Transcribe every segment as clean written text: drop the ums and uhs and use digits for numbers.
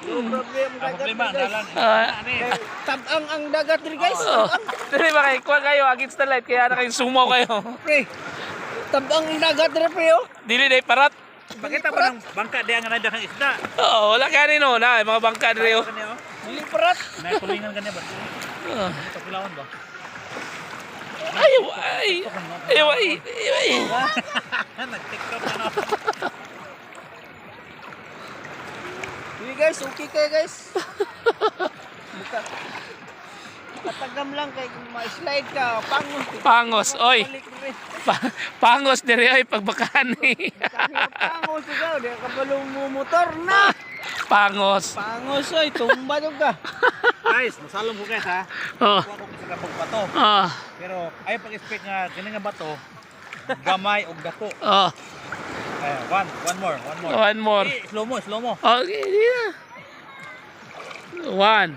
Problema Ang problema, dalan. Tabang ang dagat diri guys. Dili ba kayo? Kuha kayo against the light. Kaya na kayong sumaw kayo. Pre. Tabang ang dagat diri pre oh. Dili na parat. Pakita pa ng bangka diya nga nandiyan ang isda. Oo, wala kanino na. Mga bangka diri oh. Kanya, oh. Dili parat. Naikulingan kanya ba? Pakilawan ba? Ayaw ay. Ayaw ay. Ayaw ay. Nag-tiktok na no. Dili guys, okay kayo guys. Katagam lang kay kung ma-slide ka, pangos. Pangos, oy. Balik rin. Pangos diri oy pagbakan ni. Pangos ikaw, di ka balong mo motor na. Pangos. Pangos oy, tumba dog ka. Guys, masalong ko guys ha. Oh. Kuha ko sa kapag bato. Ah. Pero ay pag-expect nga kini nga bato gamay og dako. Oh. One more. One more. Eh, slow mo. Okay, yeah. One.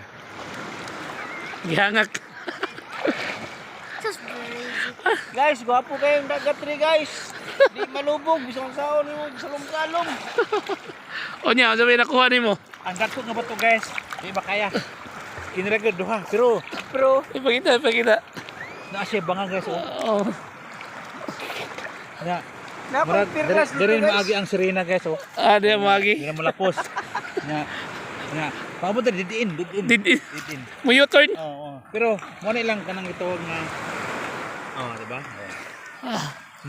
Gihangak. Guys, gwapo kayong dagat rin guys. Di malubog, bisang saon mo, salong-salong. O niya, sabi nakuha ni mo. Ang dako nga bato guys, di ba kaya? Kiniragad duha, pero Ipakita. naa siya bangang guys. Oh. Nya, Napagpirgas Dirin dito maagi guys. ang sirena guys oh. Ada yang magi. Di na malapos. Nya. Pamunta didiin. Didin. Didiin. Mo U-turn. Oo. Pero mo na lang kanang ituwag nga. Oh, di ba?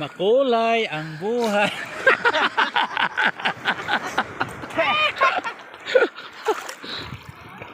Makulay ang buhay.